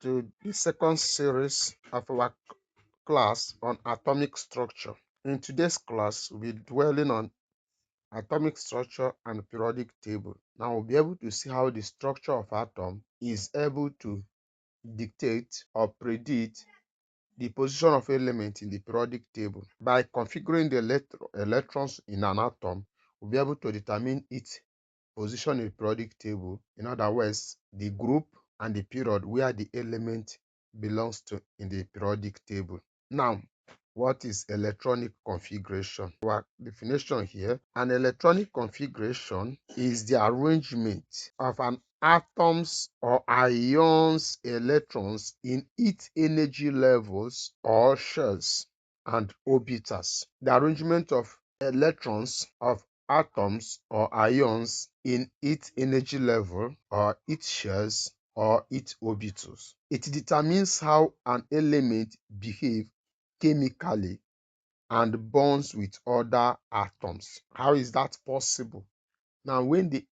to the second series of our class on atomic structure. In today's class, we'll be dwelling on atomic structure and periodic table. Now we'll be able to see how the structure of atom is able to dictate or predict the position of element in the periodic table. By configuring the electrons in an atom, we'll be able to determine its position in the periodic table. In other words, the group and the period where the element belongs to in the periodic table. Now, what is electronic configuration? Our definition here: an electronic configuration is the arrangement of an atom's or ions electrons in its energy levels or shells and orbitals. The arrangement of electrons of atoms or ions in its energy level or its shells or its orbitals. It determines how an element behaves chemically and bonds with other atoms. How is that possible? Now, when the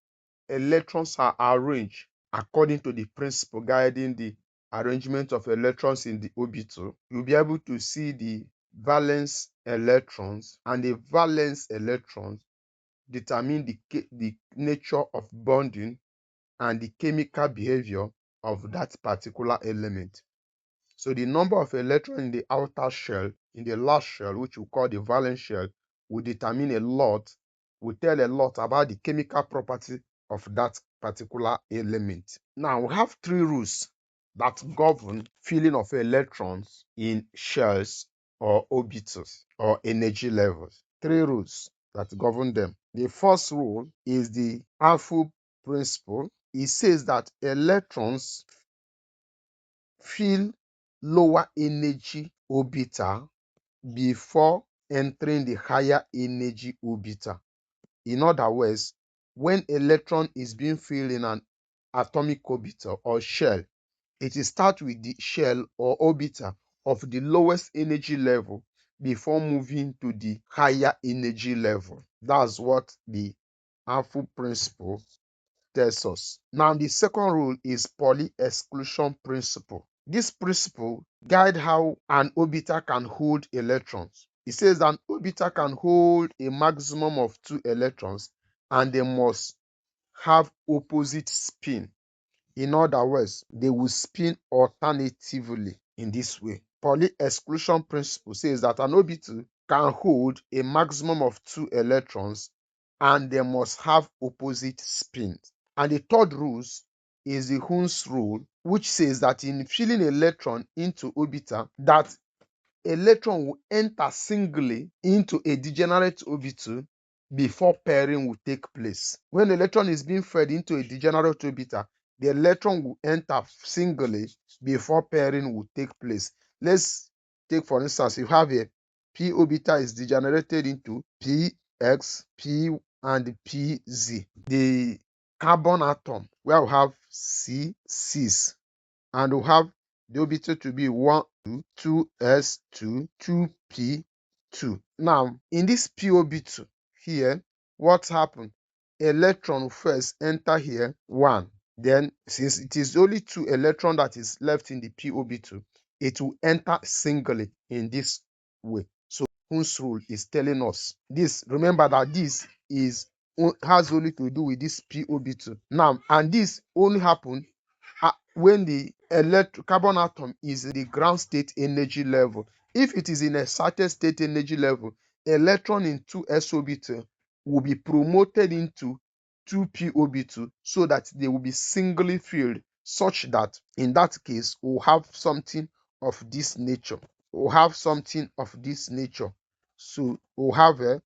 electrons are arranged according to the principle guiding the arrangement of electrons in the orbital, you'll be able to see the valence electrons, and the valence electrons determine the nature of bonding and the chemical behavior of that particular element. So the number of electrons in the outer shell, in the last shell, which we call the valence shell, will determine will tell a lot about the chemical property of that particular element. Now we have three rules that govern filling of electrons in shells or orbitals or energy levels. Three rules that govern them. The first rule is the Alpha principle. It says that electrons fill lower energy orbital before entering the higher energy orbital. In other words, when electron is being filled in an atomic orbital or shell, it starts with the shell or orbital of the lowest energy level before moving to the higher energy level. That's what the Alpha principle tells us. Now, the second rule is Pauli exclusion principle. This principle guides how an orbital can hold electrons. It says an orbital can hold a maximum of 2 electrons and they must have opposite spin. In other words, they will spin alternatively in this way. Pauli exclusion principle says that an orbital can hold a maximum of 2 electrons and they must have opposite spins. And the third rule is the Hund's rule, which says that in filling electron into orbital, that electron will enter singly into a degenerate orbital before pairing will take place. When the electron is being fed into a degenerate orbital, the electron will enter singly before pairing will take place. Let's take, for instance, you have a p orbital is degenerated into px, p, and pz. The carbon atom, where we have C6, and we have the orbital to be 1, 2, 2s2, 2p2. Now, in this p orbital here, what happened? Electron first enter here 1. Then, since it is only 2 electron that is left in the p orbital, it will enter singly in this way. So Hund's rule is telling us this. Remember that this has only to do with this p orbital. Now, and this only happened when the carbon atom is in the ground state energy level. If it is in a excited state energy level, electron in 2s orbital will be promoted into 2p orbital so that they will be singly filled, such that in that case we'll have something of this nature. So we'll have a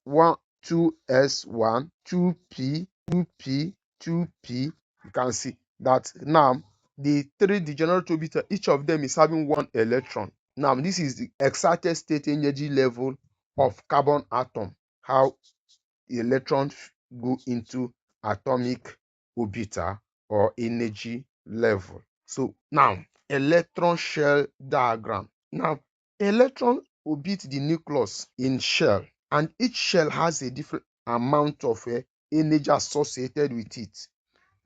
1, 2s1, 2p, 2p, 2p. You can see that now the 3 degenerate orbitals, each of them is having 1 electron. Now this is the excited state energy level of carbon atom, how the electrons go into atomic orbital or energy level. So now, electron shell diagram. Now, electron orbit the nucleus in shell, and each shell has a different amount of energy associated with it.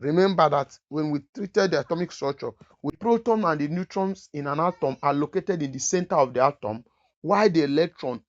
Remember that when we treated the atomic structure, the proton and the neutrons in an atom are located in the center of the atom, while the electron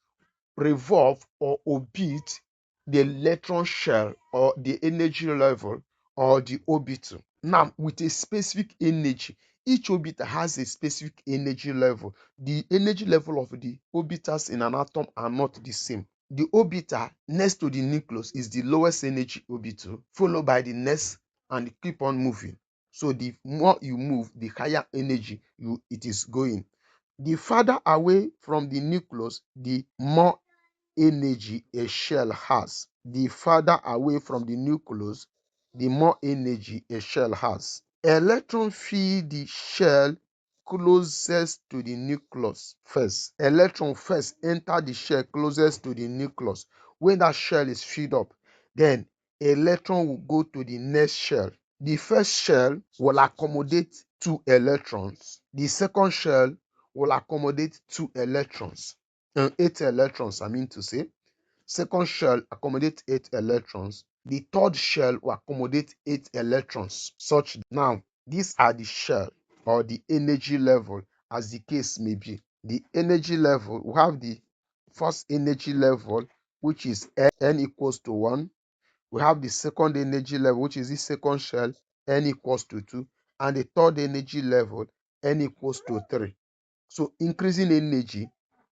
revolve or orbit the electron shell or the energy level or the orbital. Now, with a specific energy, each orbital has a specific energy level. The energy level of the orbitals in an atom are not the same. The orbital next to the nucleus is the lowest energy orbital, followed by the next, and keep on moving. So the more you move, the higher energy it is going. The farther away from the nucleus, the more energy a shell has. The farther away from the nucleus, the more energy a shell has. Electron fill the shell closest to the nucleus first. Electron first enter the shell closest to the nucleus. When that shell is filled up, then electron will go to the next shell. The first shell will accommodate 2 electrons. The second shell will accommodate 2 electrons. 8 electrons, I mean to say. Second shell accommodates 8 electrons. The third shell will accommodate 8 electrons. Such now, these are the shell or the energy level, as the case may be. The energy level, we have the first energy level, which is n equals to 1. We have the second energy level, which is the second shell, n equals to 2. And the third energy level, n equals to 3. So increasing energy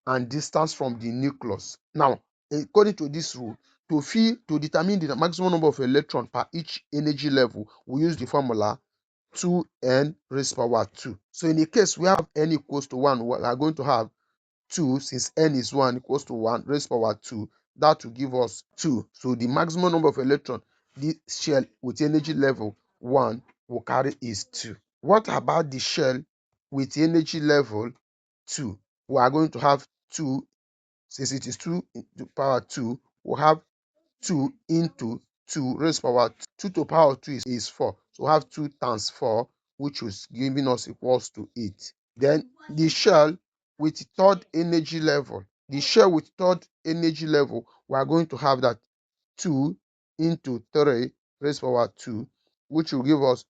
and distance from the nucleus. Now, according to this rule, to determine the maximum number of electrons per each energy level, we use the formula 2n raised power 2. So in the case we have n equals to 1, we are going to have 2, since n is 1 equals to 1 raised power 2. That will give us 2. So the maximum number of electrons this shell with energy level 1 will carry is 2. What about the shell with energy level 2? We are going to have 2, since it is 2 to power 2, we'll have 2 into 2 raised power 2. 2 to power 2 is 4. So we have 2 times 4, which is giving us equals to 8. Then the shell with third energy level. The shell with third energy level, we are going to have that 2 into 3 raised power 2, which will give us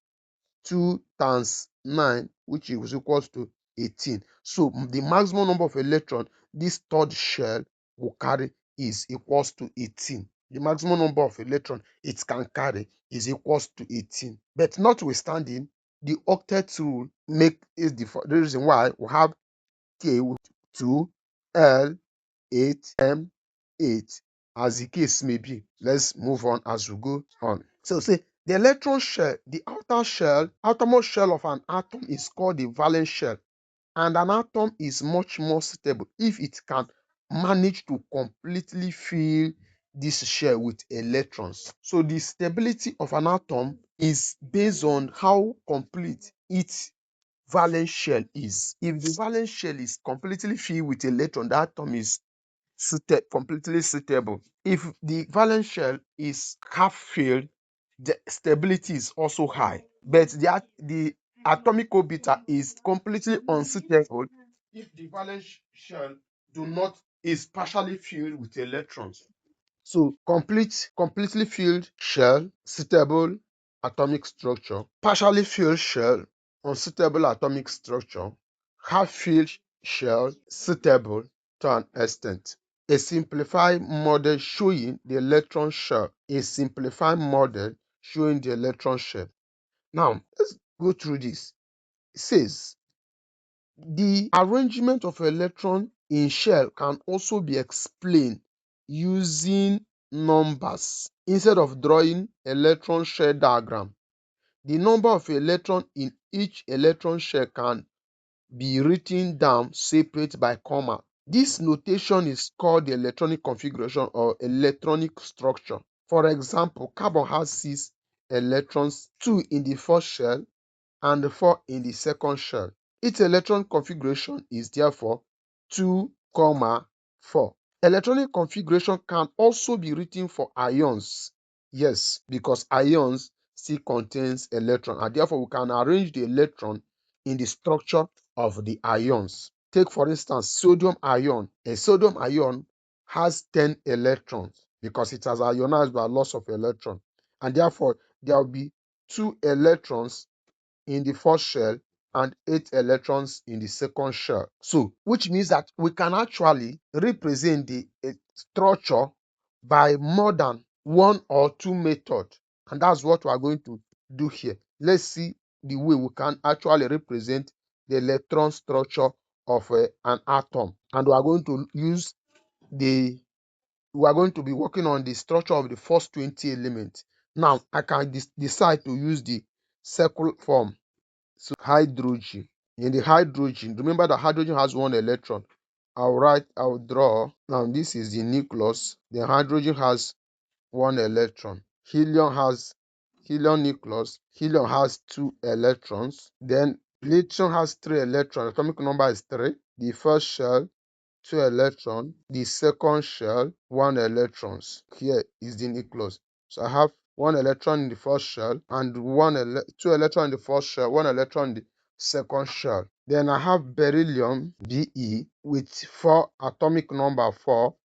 2 times 9, which is equals to 18. So the maximum number of electrons this third shell will carry is equals to 18. The maximum number of electrons it can carry is equals to 18. But notwithstanding, the octet rule is the reason why we have K with 2, L 8, M 8, as the case may be. Let's move on as we go on. So say the electron shell, the outermost shell of an atom is called the valence shell, and an atom is much more stable if it can manage to completely fill this shell with electrons. So the stability of an atom is based on how complete its valence shell is. If the valence shell is completely filled with electron, the atom is completely suitable. If the valence shell is half filled, the stability is also high. But the atomic orbital is completely unsuitable if the valence shell is partially filled with electrons. So completely filled shell, suitable atomic structure. Partially filled shell, unsuitable atomic structure. Half filled shell, suitable to an extent. A simplified model showing the electron shell. A simplified model showing the electron shell. Now, let's go through this. It says, the arrangement of electron in shell can also be explained using numbers. Instead of drawing electron shell diagram, the number of electrons in each electron shell can be written down separate by comma. This notation is called the electronic configuration or electronic structure. For example, carbon has 6 electrons, 2 in the first shell and 4 in the second shell. Its electron configuration is therefore 2, 4. Electronic configuration can also be written for ions. Yes, because ions still contains electron, and therefore we can arrange the electron in the structure of the ions. Take for instance sodium ion. A sodium ion has 10 electrons because it has ionized by loss of electron, and therefore there will be 2 electrons in the first shell and 8 electrons in the second shell. So, which means that we can actually represent the structure by more than one or two methods. And that's what we are going to do here. Let's see the way we can actually represent the electron structure of an atom. And we are going to use we are going to be working on the structure of the first 20 elements. Now, I can decide to use the circle form. So hydrogen. In the hydrogen, remember that hydrogen has one electron. I'll draw. Now this is the nucleus. The hydrogen has one electron. Helium nucleus. Helium has 2 electrons. Then lithium has 3 electrons. Atomic number is 3. The first shell, 2 electrons. The second shell, 1 electrons. Here is the nucleus. So I have 1 electron in the first shell and 2 electrons in the first shell, 1 electron in the second shell. Then I have beryllium Be with atomic number 4.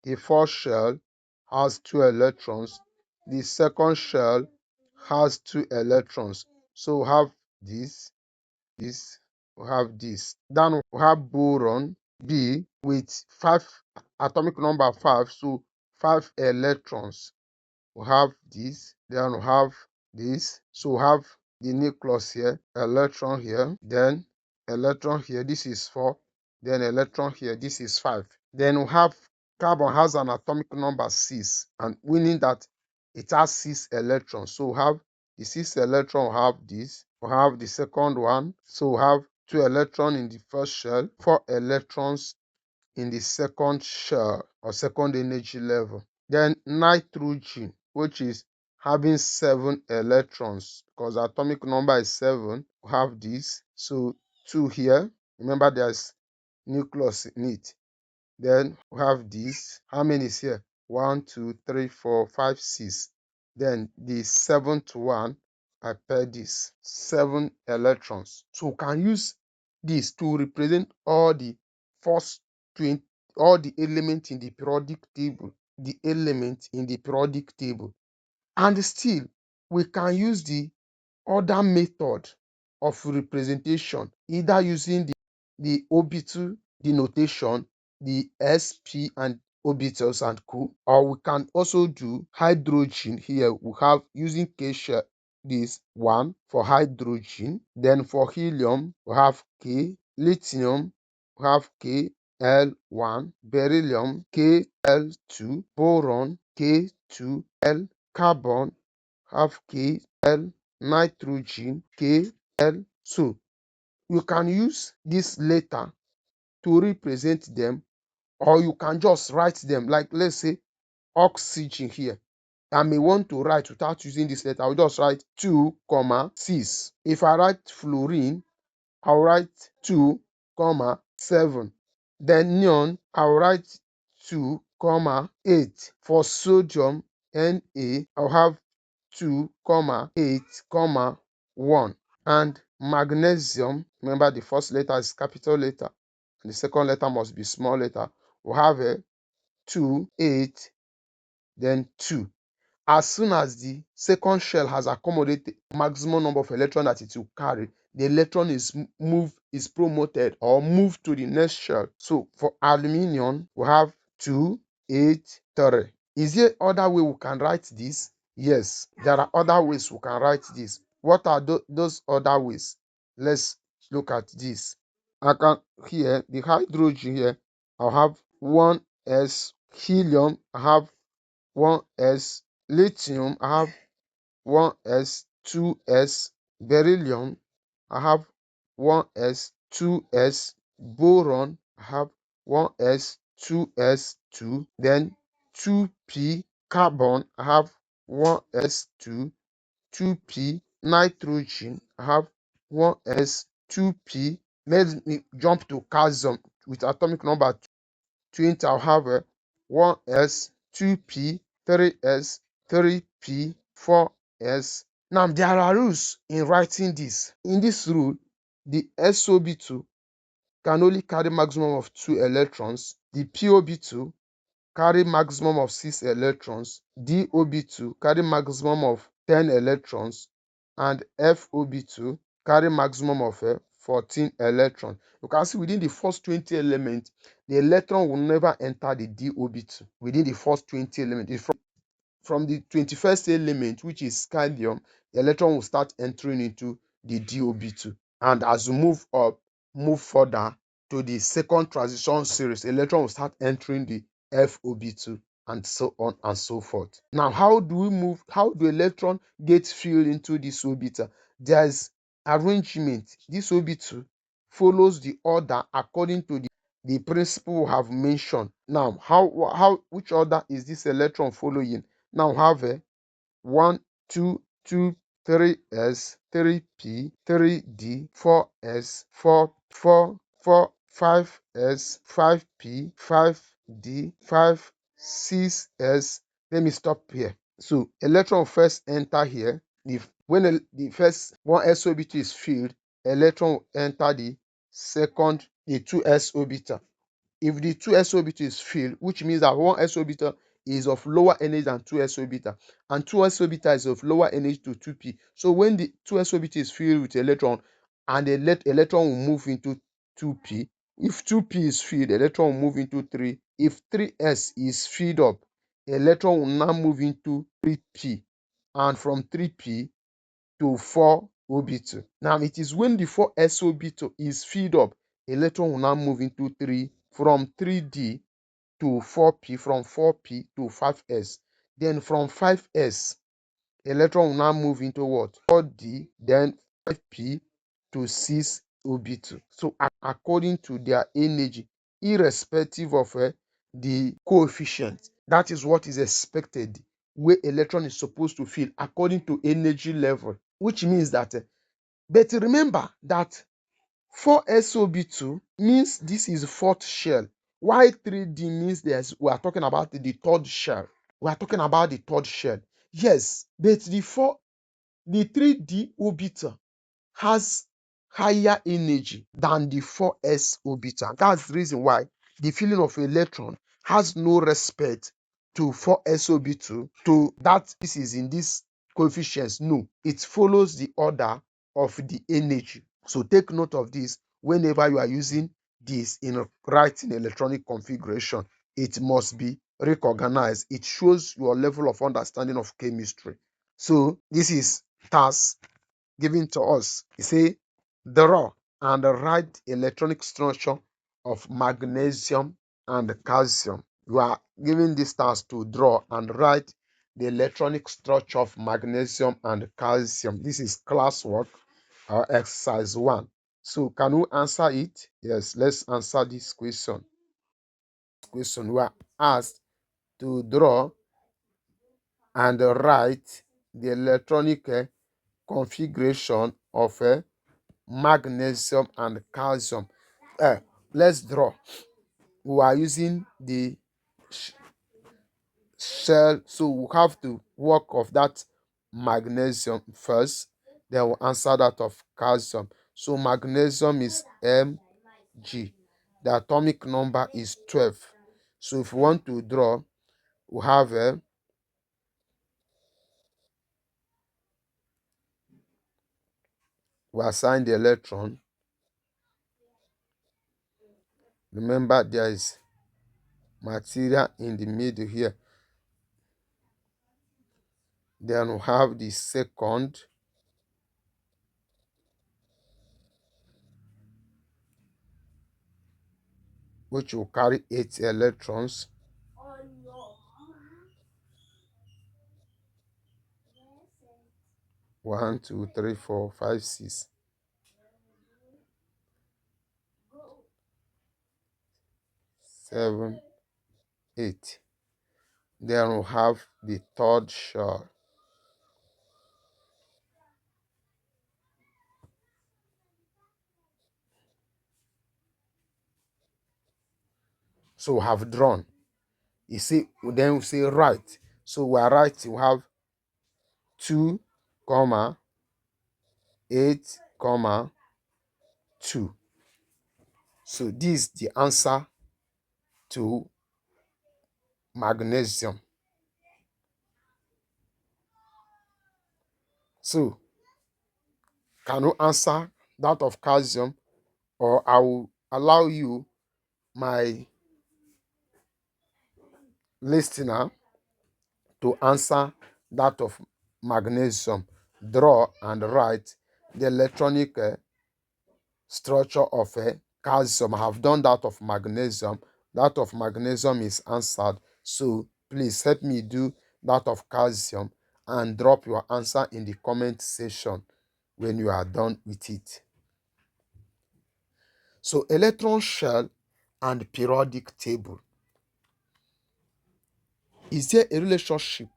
The first shell has 2 electrons. The second shell has 2 electrons. So we have this, we have this. Then we have boron B with 5 atomic number 5, so 5 electrons. We have this, then we have this. So we have the nucleus here, electron here, then electron here, this is 4, then electron here, this is 5. Then we have carbon has an atomic number 6, and meaning that it has 6 electrons. So we have the 6 electron, we have this, we have the second one, so we have 2 electrons in the first shell, 4 electrons in the second shell or second energy level. Then nitrogen, which is having 7 electrons, because atomic number is 7, we have this. So 2 here. Remember there's nucleus in it. Then we have this. How many is here? 1, 2, 3, 4, 5, 6. Then the 7th one, I pair this 7 electrons. So we can use this to represent all the first 20, all the elements in the periodic table, and still we can use the other method of representation, either using the orbital, the notation, the sp and orbitals and co, or we can also do hydrogen. Here we have using k shell, this one for hydrogen. Then for helium we have k, lithium we have Kl1, beryllium Kl2, boron K2l, carbon have Kl, nitrogen Kl. So you can use this letter to represent them, or you can just write them. Like let's say oxygen here, I may want to write without using this letter. I'll just write 2, 6. If I write fluorine, I'll write 2, 7. Then neon, I'll write 2, 8. For sodium, Na, I'll have 2, 8, 1. And magnesium, remember the first letter is capital letter and the second letter must be small letter. We'll have a 2, 8, then 2. As soon as the second shell has accommodated the maximum number of electrons that it will carry, the electron is promoted or moved to the next shell. So for aluminium, we have 2, 8, 3. Is there other way we can write this? Yes, there are other ways we can write this. What are those other ways? Let's look at this. I can here the hydrogen here. I'll have 1s. Helium, I have 1s. Lithium, I have 1s, 2s. Beryllium, I have 1s, 2s. Boron, I have 1s, 2s, 2. Then 2p. Carbon, I have 1s, 2, 2p. Nitrogen, I have 1s, 2p. Let me jump to calcium with atomic number 20. I'll have a 1s, 2p, 3s, 3p, 4s. Now there are rules in writing this. In this rule, the SOB2 can only carry maximum of 2 electrons. The POB2 carry maximum of 6 electrons. DOB2 carry maximum of 10 electrons. and FOB2 carry maximum of 14 electrons. You can see within the first 20 elements, the electron will never enter the DOB2 within the first 20 elements. It's from the 21st element, which is scandium, the electron will start entering into the DOB2. And as you move further to the second transition series, the electron will start entering the FOB2 and so on and so forth. Now, how do electron get filled into this orbital? There's arrangement. This orbital follows the order according to the principle we have mentioned. Now, which order is this electron following? Now have a 1, 2, 2, 3s, 3p, 3d, 4s, 4, 4, 4, 5s, 5p, 5d, 5, 6s. Let me stop here. So electron first enter here. When the first one s orbital is filled, electron will enter the 2s orbital. If the 2s orbital is filled, which means that one s orbital is of lower energy than 2s orbital, and 2s orbital is of lower energy to 2p. So when the 2s orbital is filled with electron, and the electron will move into 2p. If 2p is filled, the electron will move into 3. If 3s is filled up, the electron will now move into 3p, and from 3p to 4 orbital. Now it is when the 4s orbital is filled up, electron will now move into 3, from 3d to 4p, from 4p to 5s. Then from 5s, electron will now move into what? 4d, then 5p to 6 orbital. So according to their energy, irrespective of the coefficient, that is what is expected where electron is supposed to fill according to energy level, which means that but remember that 4SOB2 means this is fourth shell, while 3D means we are talking about the third shell. We are talking about the third shell. Yes, but the 3D orbital has higher energy than the 4s orbital. That's the reason why the filling of electron has no respect to 4s orbital, to that this is in this coefficients. No, it follows the order of the energy. So take note of this whenever you are using this in writing electronic configuration. It must be recognized. It shows your level of understanding of chemistry. So this is task given to us. You say, draw and write electronic structure of magnesium and calcium. You are given this task to draw and write the electronic structure of magnesium and calcium. This is classwork or exercise 1. So can we answer it? Yes, let's answer this question. We are asked to draw and write the electronic configuration of magnesium and calcium. Let's draw. We are using the shell, so we have to work of that magnesium first, then we'll answer that of calcium. So magnesium is Mg, the atomic number is 12. So if we want to draw, we have we assign the electron. Remember, there is material in the middle here. Then we have the second, which will carry 8 electrons. One, two, three, 4, 5, 6, 7, 8. Then we'll have the third shell. So we have drawn. You see, then we say write. So we are writing, we have 2, 8, 2. So this is the answer to magnesium. So Can you answer that of calcium, or I will allow you, my listener, to answer that of magnesium? Draw and write the electronic structure of calcium. I have done that of magnesium. That of magnesium is answered. So please help me do that of calcium and drop your answer in the comment section when you are done with it. So electron shell and periodic table. Is there a relationship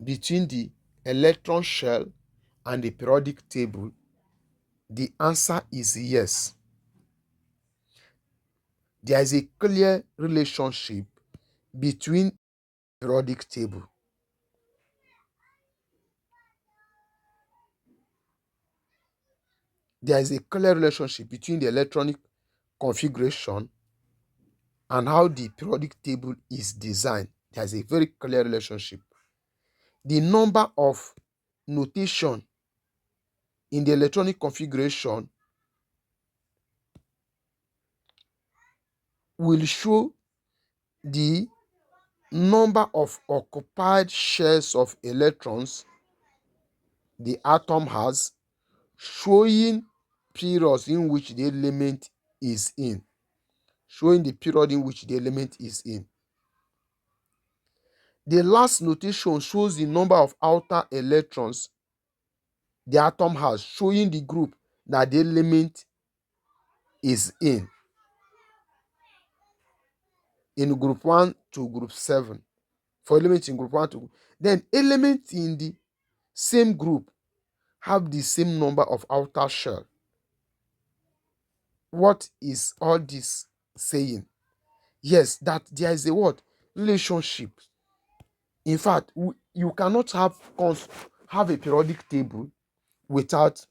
between the electron shell and the periodic table? The answer is yes. There is a clear relationship between periodic table. There is a clear relationship between the electronic configuration and how the periodic table is designed. There is a very clear relationship. The number of notation in the electronic configuration will show the number of occupied shares of electrons the atom has, showing periods in which the element is in. Showing the period in which the element is in. The last notation shows the number of outer electrons the atom has, showing the group that the element is in group 1 to group 7. For elements in group 1 to then elements in the same group have the same number of outer shell. What is all this saying? Yes, that there is a what? Relationship. In fact, you cannot have a periodic table without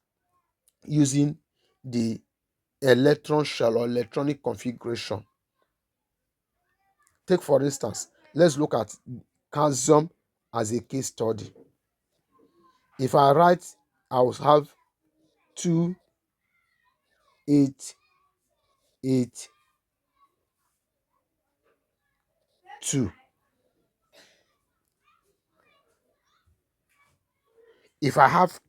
using the electron shell or electronic configuration. Take for instance, let's look at calcium as a case study. If I write, I will have 2, 8, 8, 2. If I have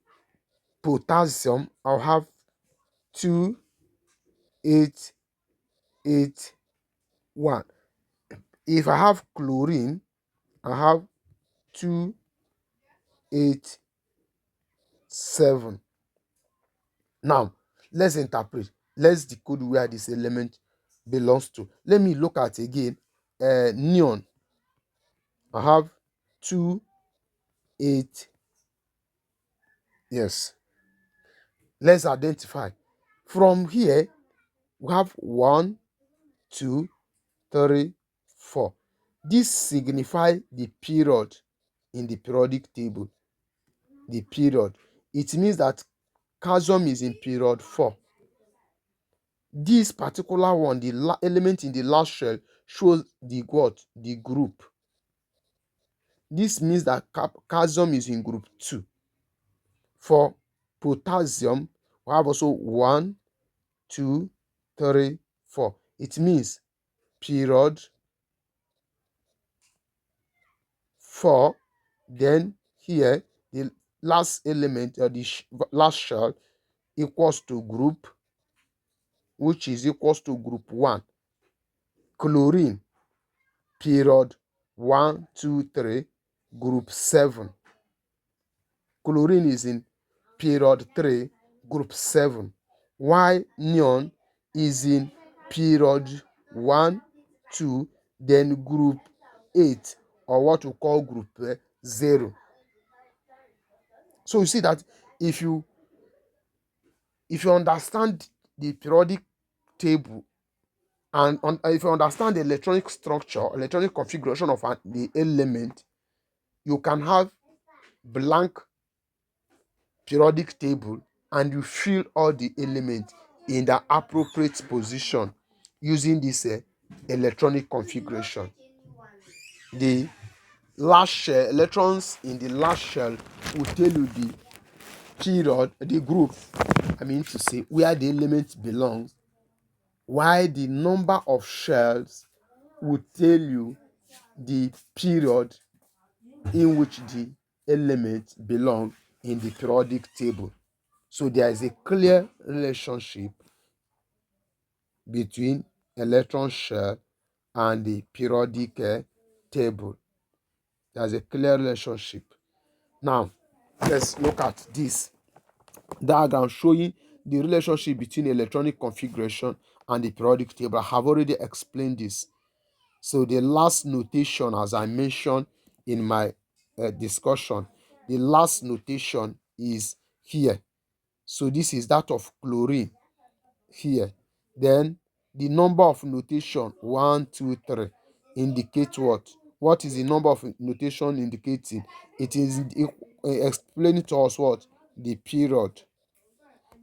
potassium, I'll have 2, 8, 8, 1. If I have chlorine, I have 2, 8, 7. Now, let's interpret. Let's decode where this element belongs to. Let me look at again neon. I have 2, 8. Yes. Let's identify. From here, we have 1, 2, 3, 4. This signifies the period in the periodic table. The period. It means that calcium is in period 4. This particular one, the element in the last shell, shows the what? The group. This means that calcium is in group 2. For potassium, we have also 1, 2, 3, 4. It means period 4. Then here, the last element or the last shell equals to group, which is equals to group 1. Chlorine, period 1, 2, 3, group 7. Chlorine is in period 3, group 7. While neon is in period 1, 2, then group 8, or what we call group 0. So you see that if you understand the periodic table and if you understand the electronic structure, electronic configuration of the element, you can have blank periodic table and you fill all the elements in the appropriate position using this electronic configuration. The last shell, electrons in the last shell will tell you the period, the group, I mean to say where the element belongs, while the number of shells would tell you the period in which the element belong in the periodic table. So there is a clear relationship between electron shell and the periodic table. There's a clear relationship. Now, let's look at this diagram showing the relationship between electronic configuration and the periodic table. I have already explained this. So the last notation, as I mentioned in my discussion, the last notation is here. So this is that of chlorine here. Then the number of notation 1, 2, 3 indicate what? What is the number of notation indicating? It is explaining to us what? The period.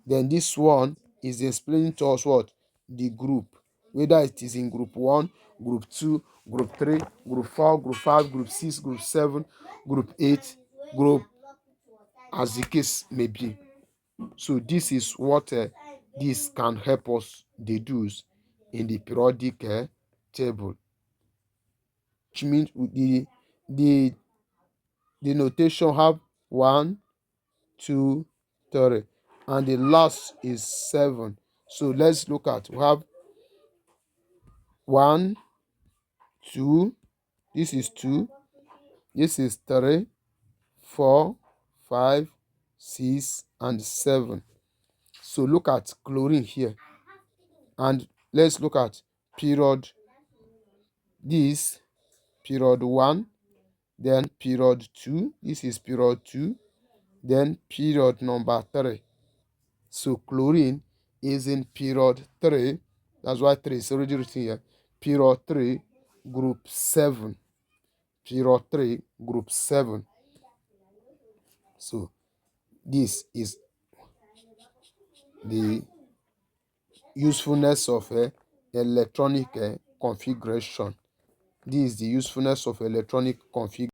Then this one is explaining to us what? The group. Whether it is in group 1, group 2, group 3, group 4, group 5, group 6, group 7, group 8, group, as the case may be. So this is what this can help us deduce in the periodic table, which means the the notation have 1, 2, 3, and the last is 7. So let's look at, we have 1, 2, this is 2, this is 3, 4, 5, 6, and 7. So look at chlorine here, and let's look at period. This period 1, then period 2, this is period 2, then period number 3. So chlorine is in period 3. That's why 3 is already written here. Period 3, group 7. Period 3, group 7. So this is the usefulness of electronic configuration. This is the usefulness of electronic configuration.